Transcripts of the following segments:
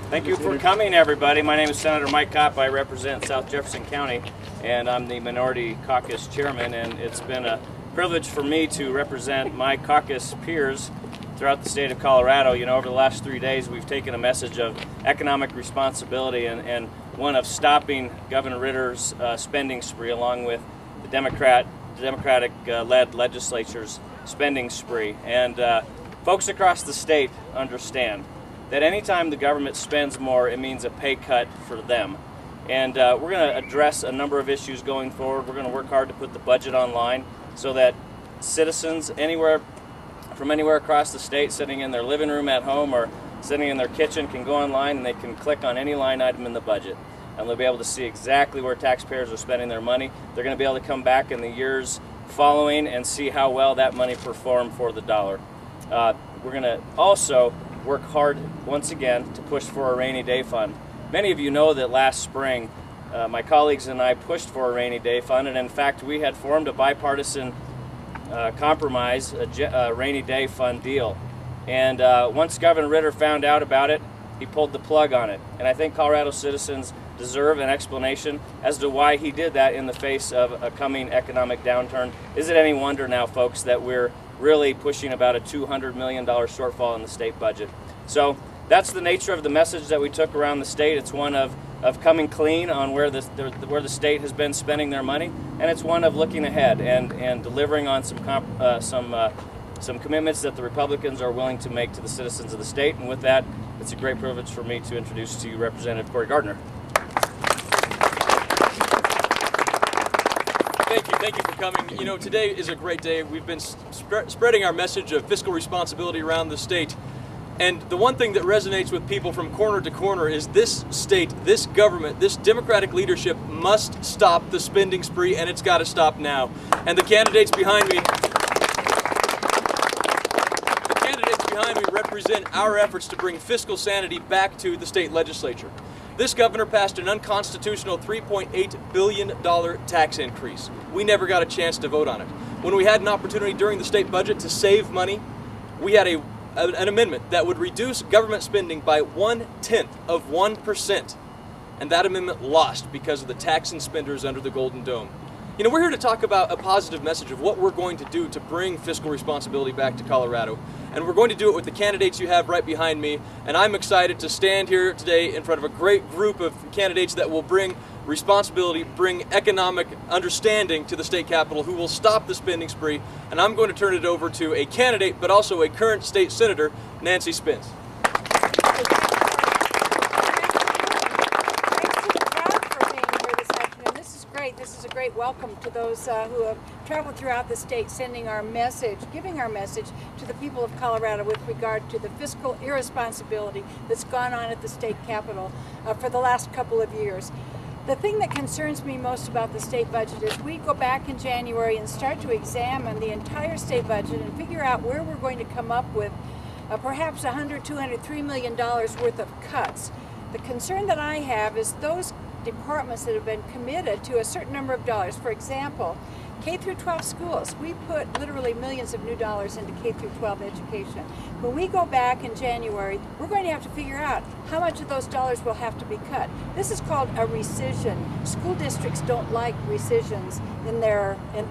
Thank you for coming, everybody. My name is Senator Mike Kopp. I represent South Jefferson County, and I'm the Minority Caucus Chairman, and it's been a privilege for me to represent my caucus peers throughout the state of Colorado. You know, over the last 3 days, we've taken a message of economic responsibility and one of stopping Governor Ritter's spending spree, along with the Democratic-led legislature's spending spree. And folks across the state understand that anytime the government spends more, it means a pay cut for them. And we're going to address a number of issues going forward. We're going to work hard to put the budget online so that citizens from anywhere across the state, sitting in their living room at home or sitting in their kitchen, can go online and they can click on any line item in the budget. And they'll be able to see exactly where taxpayers are spending their money. They're going to be able to come back in the years following and see how well that money performed for the dollar. We're going to also work hard once again to push for a rainy day fund. Many of you know that last spring my colleagues and I pushed for a rainy day fund, and in fact we had formed a bipartisan compromise, a rainy day fund deal. And once Governor Ritter found out about it, he pulled the plug on it. And I think Colorado citizens deserve an explanation as to why he did that in the face of a coming economic downturn. Is it any wonder now, folks, that we're really pushing about a $200 million shortfall in the state budget? So that's the nature of the message that we took around the state. It's one of coming clean on where the state has been spending their money, and it's one of looking ahead and delivering on some commitments that the Republicans are willing to make to the citizens of the state. And with that, it's a great privilege for me to introduce to you Representative Cory Gardner. Thank you for coming. You know, today is a great day. We've been spreading our message of fiscal responsibility around the state. And the one thing that resonates with people from corner to corner is this state, this government, this Democratic leadership must stop the spending spree, and it's got to stop now. And the candidates behind me represent our efforts to bring fiscal sanity back to the state legislature. This governor passed an unconstitutional $3.8 billion tax increase. We never got a chance to vote on it. When we had an opportunity during the state budget to save money, we had an amendment that would reduce government spending by 0.1%. And that amendment lost because of the tax and spenders under the Golden Dome. You know, we're here to talk about a positive message of what we're going to do to bring fiscal responsibility back to Colorado. And we're going to do it with the candidates you have right behind me. And I'm excited to stand here today in front of a great group of candidates that will bring responsibility, bring economic understanding to the state capitol, who will stop the spending spree. And I'm going to turn it over to a candidate, but also a current state senator, Nancy Spence. This is a great welcome to those who have traveled throughout the state, sending our message, giving our message to the people of Colorado with regard to the fiscal irresponsibility that's gone on at the state capitol for the last couple of years. The thing that concerns me most about the state budget is we go back in January and start to examine the entire state budget and figure out where we're going to come up with perhaps $100, $200, $3 million worth of cuts. The concern that I have is those departments that have been committed to a certain number of dollars. For example, K-12 schools. We put literally millions of new dollars into K-12 education. When we go back in January, we're going to have to figure out how much of those dollars will have to be cut. This is called a rescission. School districts don't like rescissions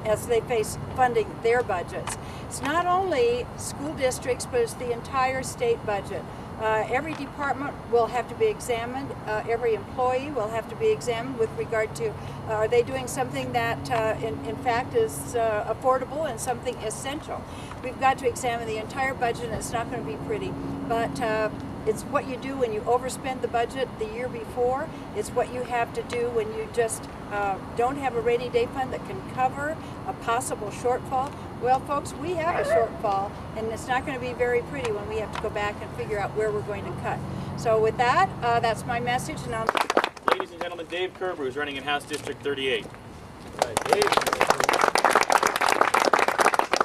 as they face funding their budgets. It's not only school districts, but it's the entire state budget. Every department will have to be examined. Every employee will have to be examined with regard to are they doing something that in fact is affordable and something essential. We've got to examine the entire budget, and it's not going to be pretty, but it's what you do when you overspend the budget the year before. It's what you have to do when you just don't have a rainy day fund that can cover a possible shortfall. Well, folks, we have a shortfall, and it's not going to be very pretty when we have to go back and figure out where we're going to cut. So with that, that's my message. And Ladies and gentlemen, Dave Kerber, who's running in House District 38. Right, Dave.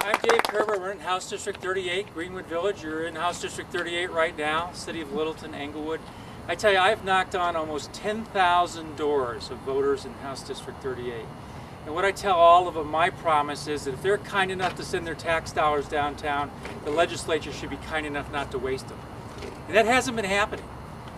I'm Dave Kerber. We're in House District 38, Greenwood Village. You're in House District 38 right now, City of Littleton, Englewood. I tell you, I've knocked on almost 10,000 doors of voters in House District 38. And what I tell all of them, my promise is that if they're kind enough to send their tax dollars downtown, the legislature should be kind enough not to waste them. And that hasn't been happening.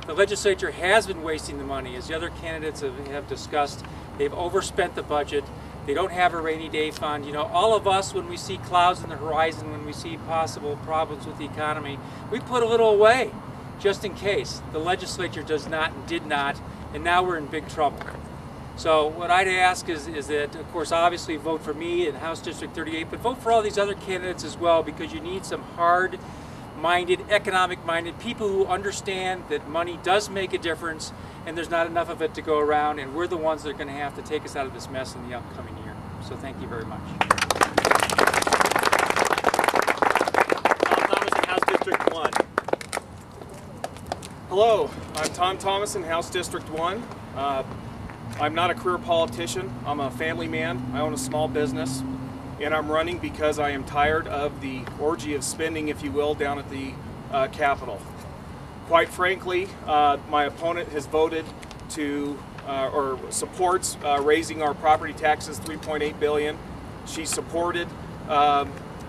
The legislature has been wasting the money, as the other candidates have discussed. They've overspent the budget. They don't have a rainy day fund. You know, all of us, when we see clouds in the horizon, when we see possible problems with the economy, we put a little away, just in case. The legislature does not and did not, and now we're in big trouble. So what I'd ask is that, of course, obviously vote for me in House District 38, but vote for all these other candidates as well, because you need some hard-minded, economic-minded people who understand that money does make a difference and there's not enough of it to go around, and we're the ones that are going to have to take us out of this mess in the upcoming year. So thank you very much. Tom Thomas in House District 1. Hello, I'm Tom Thomas in House District 1. I'm not a career politician. I'm a family man. I own a small business, and I'm running because I am tired of the orgy of spending, if you will, down at the Capitol. Quite frankly, my opponent has voted to or supports raising our property taxes $3.8 billion. She supported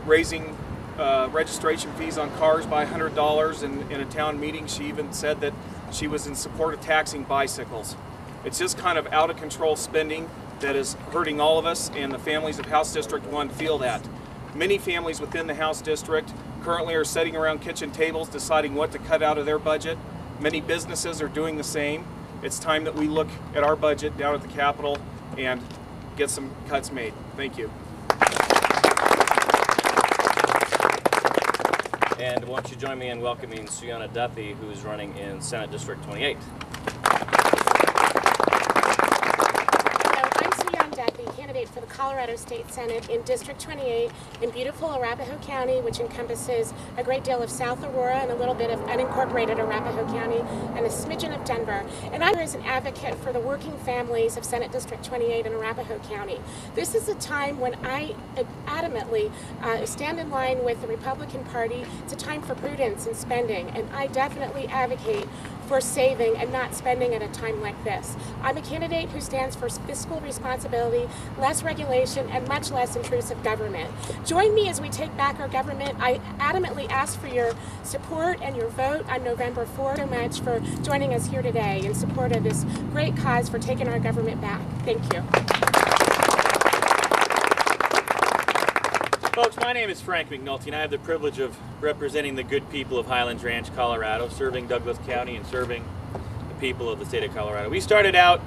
raising registration fees on cars by $100 in a town meeting. She even said that she was in support of taxing bicycles. It's just kind of out of control spending that is hurting all of us, and the families of House District 1 feel that. Many families within the House District currently are sitting around kitchen tables deciding what to cut out of their budget. Many businesses are doing the same. It's time that we look at our budget down at the Capitol and get some cuts made. Thank you. And won't you join me in welcoming Suyana Duffy, who's running in Senate District 28. Candidate for the Colorado State Senate in District 28 in beautiful Arapahoe County, which encompasses a great deal of South Aurora and a little bit of unincorporated Arapahoe County and a smidgen of Denver. And I'm here as an advocate for the working families of Senate District 28 in Arapahoe County. This is a time when I adamantly stand in line with the Republican Party. It's a time for prudence in spending, and I definitely advocate for saving and not spending at a time like this. I'm a candidate who stands for fiscal responsibility, less regulation, and much less intrusive government. Join me as we take back our government. I adamantly ask for your support and your vote on November 4th. So much for joining us here today in support of this great cause for taking our government back. Thank you. Folks, my name is Frank McNulty, and I have the privilege of representing the good people of Highlands Ranch, Colorado, serving Douglas County and serving the people of the state of Colorado. We started out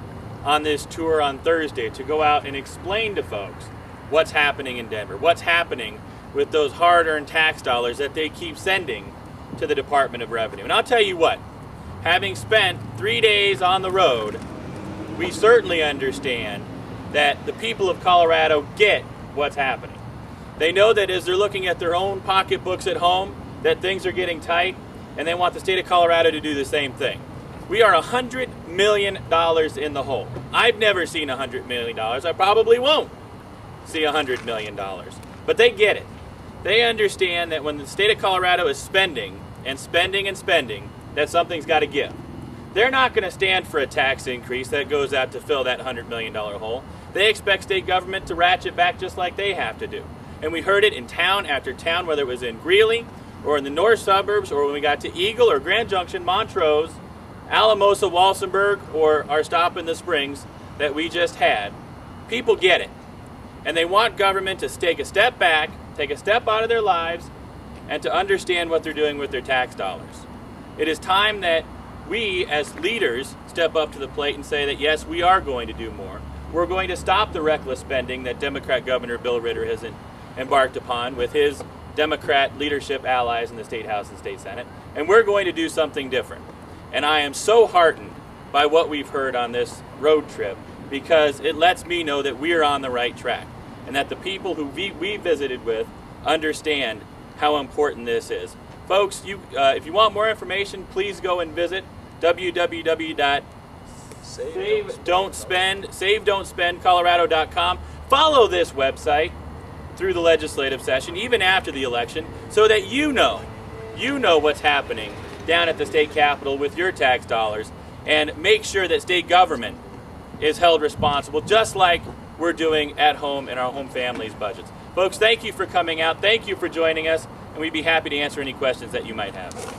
on this tour on Thursday to go out and explain to folks what's happening in Denver, what's happening with those hard-earned tax dollars that they keep sending to the Department of Revenue. And I'll tell you what, having spent 3 days on the road, we certainly understand that the people of Colorado get what's happening. They know that as they're looking at their own pocketbooks at home, that things are getting tight, and they want the state of Colorado to do the same thing. We are $100 million in the hole. I've never seen $100 million. I probably won't see $100 million. But they get it. They understand that when the state of Colorado is spending and spending and spending, that something's got to give. They're not going to stand for a tax increase that goes out to fill that $100 million hole. They expect state government to ratchet back just like they have to do. And we heard it in town after town, whether it was in Greeley or in the north suburbs, or when we got to Eagle or Grand Junction, Montrose, Alamosa, Walsenburg, or our stop in the Springs that we just had. People get it. And they want government to take a step back, take a step out of their lives, and to understand what they're doing with their tax dollars. It is time that we, as leaders, step up to the plate and say that, yes, we are going to do more. We're going to stop the reckless spending that Democrat Governor Bill Ritter has embarked upon with his Democrat leadership allies in the State House and State Senate, and we're going to do something different. And I am so heartened by what we've heard on this road trip, because it lets me know that we are on the right track, and that the people who we visited with understand how important this is. Folks, if you want more information, please go and visit SaveDon'tSpendColorado.com. Follow this website through the legislative session, even after the election, so that you know what's happening down at the state capitol with your tax dollars, and make sure that state government is held responsible, just like we're doing at home in our home families' budgets. Folks, thank you for coming out. Thank you for joining us, and we'd be happy to answer any questions that you might have.